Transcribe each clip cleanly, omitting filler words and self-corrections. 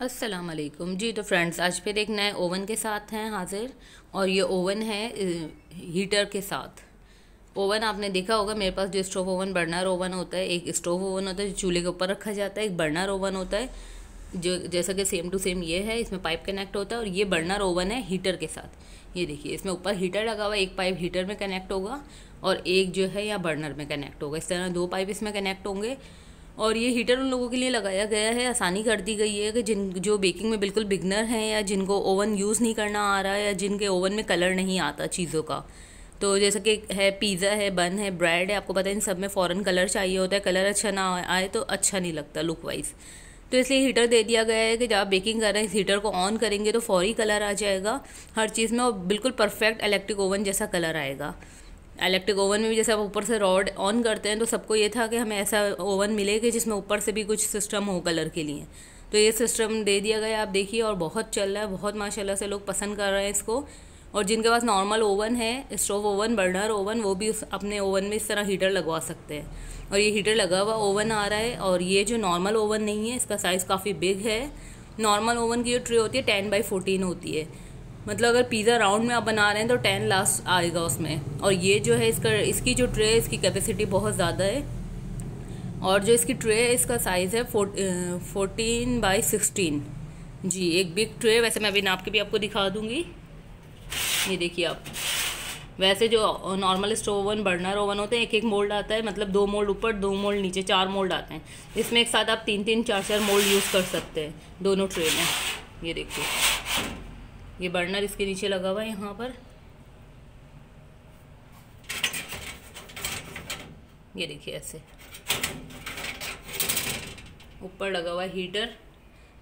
अस्सलाम वालेकुम जी। तो फ्रेंड्स, आज फिर एक नए ओवन के साथ हैं हाजिर। और ये ओवन है हीटर के साथ। ओवन आपने देखा होगा, मेरे पास जो स्टोव ओवन बर्नर ओवन होता है, एक स्टोव ओवन होता है जो चूल्हे के ऊपर रखा जाता है, एक बर्नर ओवन होता है जो जैसा कि सेम टू सेम ये है, इसमें पाइप कनेक्ट होता है। और ये बर्नर ओवन है हीटर के साथ। ये देखिए, इसमें ऊपर हीटर लगा हुआ है, एक पाइप हीटर में कनेक्ट होगा और एक जो है यहाँ बर्नर में कनेक्ट होगा। इस तरह दो पाइप इसमें कनेक्ट होंगे। और ये हीटर उन लोगों के लिए लगाया गया है, आसानी कर दी गई है कि जो बेकिंग में बिल्कुल बिगनर हैं, या जिनको ओवन यूज़ नहीं करना आ रहा है, या जिनके ओवन में कलर नहीं आता चीज़ों का। तो जैसे कि है पिज़्ज़ा है, बन है, ब्रेड है, आपको पता है इन सब में फ़ौरन कलर चाहिए होता है। कलर अच्छा ना आए तो अच्छा नहीं लगता लुक वाइज। तो इसलिए हीटर दे दिया गया है कि जब आप बेकिंग कर रहे हैं, इस हीटर को ऑन करेंगे तो फौरी कलर आ जाएगा हर चीज़ में, और बिल्कुल परफेक्ट इलेक्ट्रिक ओवन जैसा कलर आएगा। इलेक्ट्रिक ओवन में भी जैसे आप ऊपर से रॉड ऑन करते हैं, तो सबको ये था कि हमें ऐसा ओवन मिले कि जिसमें ऊपर से भी कुछ सिस्टम हो कलर के लिए। तो ये सिस्टम दे दिया गया, आप देखिए, और बहुत चल रहा है, बहुत माशाल्लाह से लोग पसंद कर रहे हैं इसको। और जिनके पास नॉर्मल ओवन है, स्टोव ओवन, बर्नर ओवन, वो भी अपने ओवन में इस तरह हीटर लगवा सकते हैं। और ये हीटर लगा हुआ ओवन आ रहा है। और ये जो नॉर्मल ओवन नहीं है, इसका साइज़ काफ़ी बिग है। नॉर्मल ओवन की जो ट्रे होती है 10x14 होती है, मतलब अगर पिज़्ज़ा राउंड में आप बना रहे हैं तो 10 लास्ट आएगा उसमें। और ये जो है इसकी जो ट्रे है, इसकी कैपेसिटी बहुत ज़्यादा है। और जो इसकी ट्रे है, इसका साइज़ है 14x16 जी, एक बिग ट्रे। वैसे मैं अभी नाप के भी आपको दिखा दूँगी। ये देखिए आप, वैसे जो normal stove oven, burner oven होते हैं, एक एक मोल्ड आता है, मतलब 2 मोल्ड ऊपर, 2 मोल्ड नीचे, 4 मोल्ड आते हैं। इसमें एक साथ आप 3-3, 4-4 मोल्ड यूज़ कर सकते हैं दोनों ट्रे में। ये देखिए, ये बर्नर इसके नीचे लगा हुआ है यहाँ पर। ये देखिए, ऐसे ऊपर लगा हुआ है हीटर।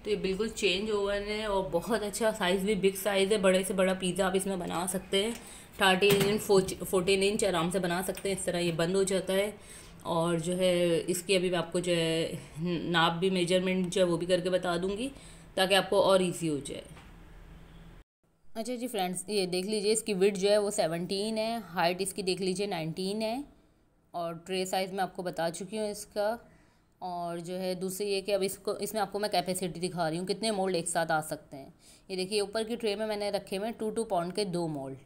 तो ये बिल्कुल चेंज ओवन है और बहुत अच्छा साइज़ भी बिग साइज़ है। बड़े से बड़ा पिज़्ज़ा आप इसमें बना सकते हैं। 13 इंच 14 इंच आराम से बना सकते हैं। इस तरह ये बंद हो जाता है। और जो है इसकी अभी मैं आपको जो है नाप भी, मेजरमेंट जो है वो भी करके बता दूंगी, ताकि आपको और इजी हो जाए। अच्छा जी फ्रेंड्स, ये देख लीजिए, इसकी विड्थ जो है वो 17 है, हाइट इसकी देख लीजिए 19 है। और ट्रे साइज़ मैं आपको बता चुकी हूँ इसका। और जो है दूसरी ये कि अब इसमें आपको मैं कैपेसिटी दिखा रही हूँ, कितने मोल्ड एक साथ आ सकते हैं। ये देखिए, ऊपर की ट्रे में मैंने रखे हुए 2-2 पाउंड के 2 मोल्ड।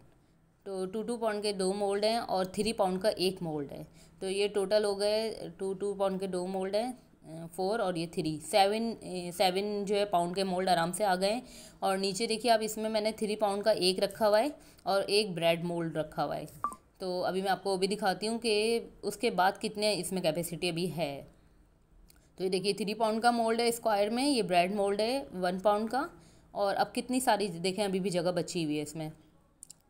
तो 2-2 पाउंड के 2 मोल्ड हैं और 3 पाउंड का 1 मोल्ड है। तो ये टोटल हो गए 2-2 पाउंड के 2 मोल्ड हैं, 4 और ये 3, 7 जो है पाउंड के मोल्ड आराम से आ गए। और नीचे देखिए आप, इसमें मैंने 3 पाउंड का एक रखा हुआ है और एक ब्रेड मोल्ड रखा हुआ है। तो अभी मैं आपको वो भी दिखाती हूँ कि उसके बाद कितने इसमें कैपेसिटी अभी है। तो ये देखिए, 3 पाउंड का मोल्ड है स्क्वायर में, ये ब्रेड मोल्ड है 1 पाउंड का। और अब कितनी सारी देखें, अभी भी जगह बची हुई है इसमें।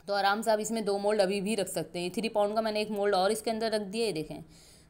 तो आराम से आप इसमें 2 मोल्ड अभी भी रख सकते हैं। 3 पाउंड का मैंने एक मोल्ड और इसके अंदर रख दिया, ये देखें।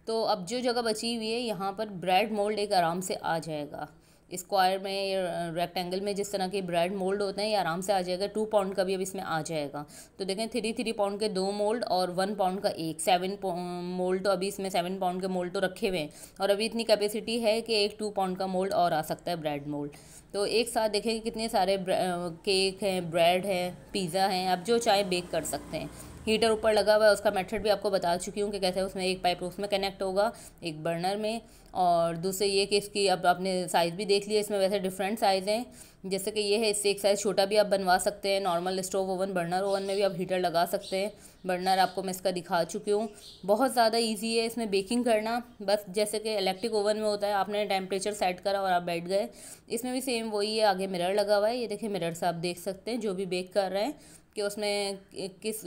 तो अब जो जगह बची हुई है, यहाँ पर ब्रेड मोल्ड एक आराम से आ जाएगा। स्क्वायर में या रेक्टेंगल में जिस तरह के ब्रेड मोल्ड होते हैं, ये आराम से आ जाएगा। 2 पाउंड का भी अब इसमें आ जाएगा। तो देखें, 3 पाउंड के 2 मोल्ड और 1 पाउंड का एक, 7 मोल्ड। तो अभी इसमें 7 पाउंड के मोल्ड तो रखे हुए हैं। और अभी इतनी कैपेसिटी है कि एक 2 पाउंड का मोल्ड और आ सकता है, ब्रेड मोल्ड। तो एक साथ देखें कितने सारे केक हैं, ब्रेड है, पिज़्ज़ा हैं, आप जो चाहे बेक कर सकते हैं। हीटर ऊपर लगा हुआ है, उसका मेथड भी आपको बता चुकी हूँ कि कैसे उसमें एक पाइप उसमें कनेक्ट होगा, एक बर्नर में। और दूसरे ये कि इसकी अब आपने साइज़ भी देख लिया, इसमें वैसे डिफरेंट साइज़ हैं। जैसे कि ये है, इससे एक साइज़ छोटा भी आप बनवा सकते हैं। Normal stove oven, burner oven में भी आप हीटर लगा सकते हैं। बर्नर आपको मैं इसका दिखा चुकी हूँ। बहुत ज़्यादा ईजी है इसमें बेकिंग करना। बस जैसे कि इलेक्ट्रिक ओवन में होता है, आपने टेम्परेचर सेट करा और आप बैठ गए, इसमें भी सेम वही है। आगे मिरर लगा हुआ है, ये देखिए, मिरर से आप देख सकते हैं जो भी बेक कर रहे हैं कि उसमें किस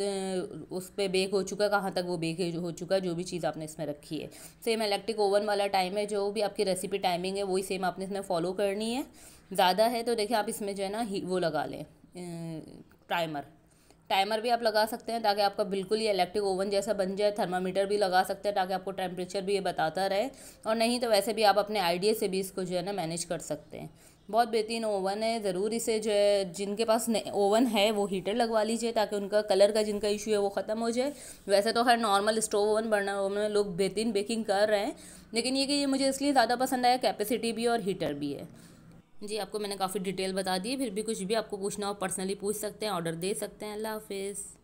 उस पर बेक हो चुका है, कहाँ तक वो बेक हो चुका है, जो भी चीज़ आपने इसमें रखी है। सेम इलेक्ट्रिक ओवन वाला टाइम है, जो भी आपकी रेसिपी टाइमिंग है वही सेम आपने इसमें फॉलो करनी है। ज़्यादा है तो देखिए, आप इसमें जो है ना वो लगा लें, टाइमर। टाइमर भी आप लगा सकते हैं ताकि आपका बिल्कुल ये इलेक्ट्रिक ओवन जैसा बन जाए। थर्मामीटर भी लगा सकते हैं ताकि आपको टेम्परेचर भी ये बताता रहे। और नहीं तो वैसे भी आप अपने आइडिया से भी इसको जो है ना मैनेज कर सकते हैं। बहुत बेहतरीन ओवन है। ज़रूर इसे जो है, जिनके पास ओवन है वो हीटर लगवा लीजिए ताकि उनका कलर का जिनका इशू है वो ख़त्म हो जाए। वैसे तो हर normal stove oven, burner oven में लोग बेहतरीन बेकिंग कर रहे हैं, लेकिन ये कि ये मुझे इसलिए ज़्यादा पसंद आया, कैपेसिटी भी और हीटर भी है। जी, आपको मैंने काफ़ी डिटेल बता दी है। फिर भी कुछ भी आपको पूछना हो पर्सनली पूछ सकते हैं, ऑर्डर दे सकते हैं। अल्लाह हाफिज़।